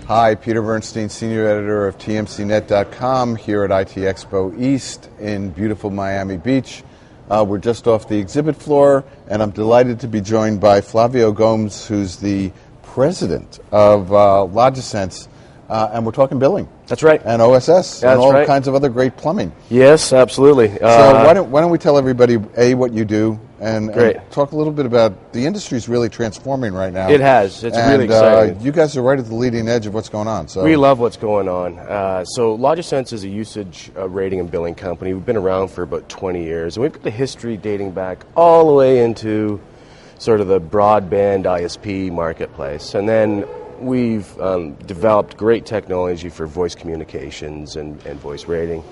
Hi, Peter Bernstein, Senior Editor of TMCnet.com here at ITEXPO East in beautiful Miami Beach. We're just off the exhibit floor, and I'm delighted to be joined by Flavio Gomes, who's the president of LogiSense, and we're talking billing. That's right. And OSS, Yeah, and all right. kinds of other great plumbing. Yes, absolutely. So why don't we tell everybody, A, what you do, and talk a little bit about the industry's really transforming right now. It has. It's really exciting. You guys are right at the leading edge of what's going on. So we love what's going on. So LogiSense is a usage rating and billing company. We've been around for about 20 years, and we've got a history dating back all the way into sort of the broadband ISP marketplace. And then we've developed great technology for voice communications and voice rating.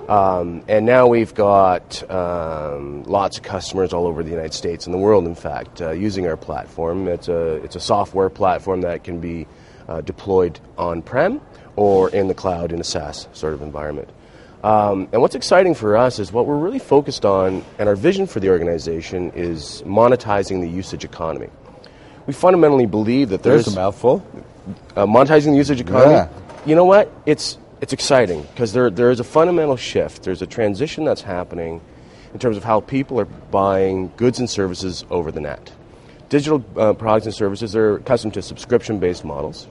And now we've got lots of customers all over the United States and the world, in fact, using our platform. It's a software platform that can be deployed on-prem or in the cloud in a SaaS sort of environment. And what's exciting for us is what we're really focused on, and our vision for the organization is monetizing the usage economy. We fundamentally believe that there's a mouthful. Monetizing the usage economy. Yeah. You know what? It's exciting because there is a fundamental shift. There's a transition that's happening in terms of how people are buying goods and services over the net. Digital products and services are accustomed to subscription-based models.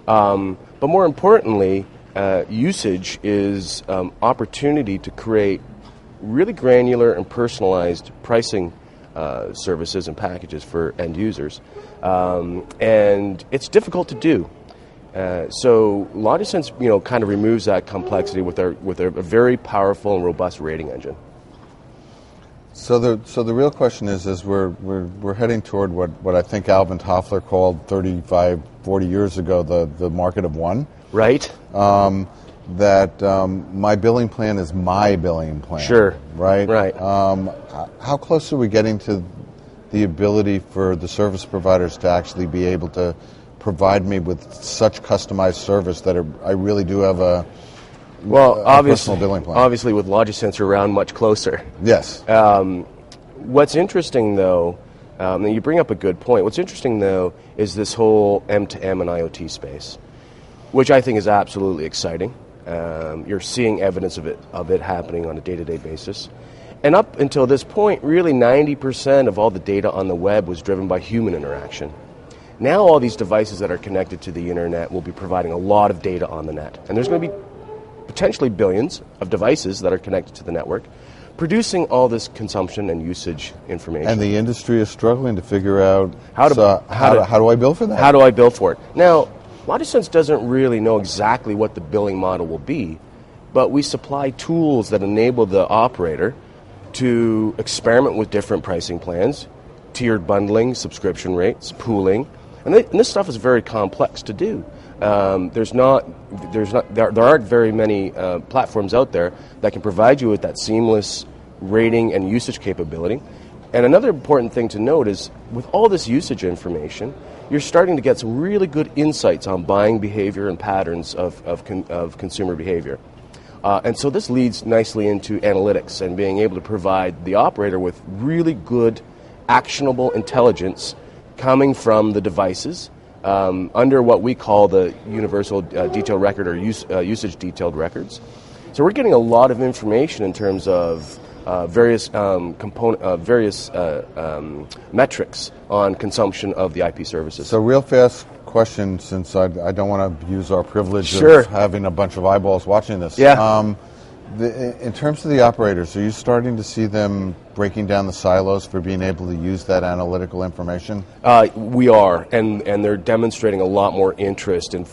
But more importantly, usage is opportunity to create really granular and personalized pricing services and packages for end users. And it's difficult to do. So LogiSense, kind of removes that complexity with a very powerful and robust rating engine. So the real question is we're heading toward what I think Alvin Toffler called 35, 40 years ago the market of one. Right. That my billing plan is my billing plan. Sure. Right. Right. How close are we getting to the ability for the service providers to actually be able to provide me with such customized service that I really do have a personal billing plan? Obviously, with LogiSense, we're around much closer. Yes. What's interesting, though, and you bring up a good point. What's interesting, though, is this whole M2M and IoT space, which I think is absolutely exciting. You're seeing evidence of it happening on a day-to-day basis. And up until this point, really 90% of all the data on the web was driven by human interaction. Now all these devices that are connected to the internet will be providing a lot of data on the net. And there's going to be potentially billions of devices that are connected to the network, producing all this consumption and usage information. And the industry is struggling to figure out how do I bill for that? How do I bill for it? Now, LogiSense doesn't really know exactly what the billing model will be, but we supply tools that enable the operator to experiment with different pricing plans, tiered bundling, subscription rates, pooling, and this stuff is very complex to do. There aren't very many platforms out there that can provide you with that seamless rating and usage capability. And another important thing to note is with all this usage information, you're starting to get some really good insights on buying behavior and patterns of consumer behavior. And so this leads nicely into analytics and being able to provide the operator with really good, actionable intelligence coming from the devices under what we call the universal detailed record or usage detailed records. So we're getting a lot of information in terms of various metrics on consumption of the IP services. So real fast question, since I don't want to use our privilege Sure. of having a bunch of eyeballs watching this. Yeah. In terms of the operators, are you starting to see them breaking down the silos for being able to use that analytical information? We are, and they're demonstrating a lot more interest in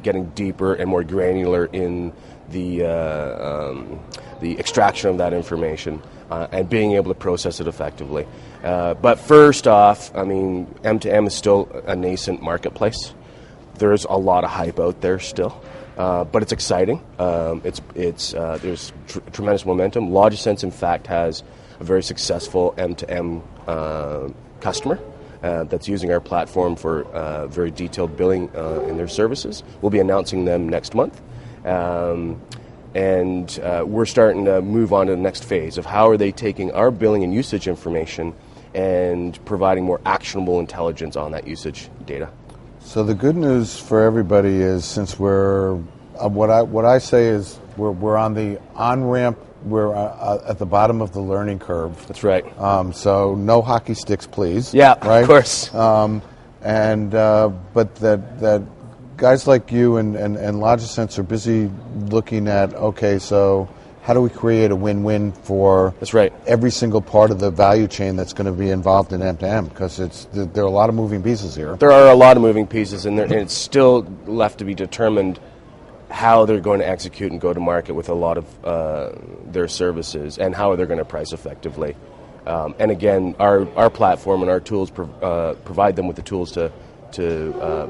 getting deeper and more granular in the extraction of that information and being able to process it effectively. But first off, I mean, M2M is still a nascent marketplace. There's a lot of hype out there still. But it's exciting. There's tremendous momentum. LogiSense, in fact, has a very successful M2M customer that's using our platform for very detailed billing in their services. We'll be announcing them next month. And we're starting to move on to the next phase of how are they taking our billing and usage information and providing more actionable intelligence on that usage data. So the good news for everybody is, since we're what I say is we're on the on-ramp, we're at the bottom of the learning curve. That's right. So no hockey sticks, please. Yeah, right? Of course. But that guys like you and LogiSense are busy looking at, okay, so how do we create a win-win for That's right. every single part of the value chain that's going to be involved in M2M? Because there are a lot of moving pieces here. There are a lot of moving pieces, and it's still left to be determined how they're going to execute and go to market with a lot of their services, and how they're going to price effectively. And again, our platform and our tools provide them with the tools to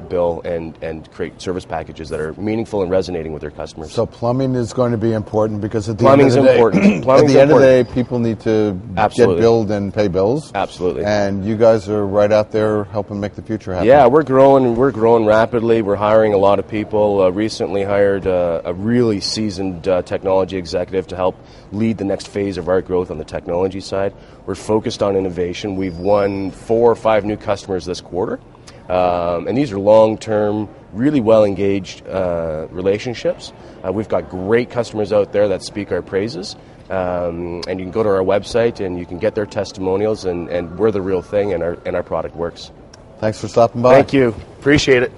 bill and create service packages that are meaningful and resonating with their customers. So plumbing is going to be important, because at the end of the day, Plumbing's at the end of the day, people need to Absolutely. get billed and pay bills. Absolutely. And you guys are right out there helping make the future happen. Yeah, we're growing rapidly. We're hiring a lot of people. Recently hired a really seasoned technology executive to help lead the next phase of our growth on the technology side. We're focused on innovation. We've won 4 or 5 new customers this quarter. And these are long-term, really well-engaged relationships. We've got great customers out there that speak our praises. And you can go to our website and you can get their testimonials, and we're the real thing, and our product works. Thanks for stopping by. Thank you. Appreciate it.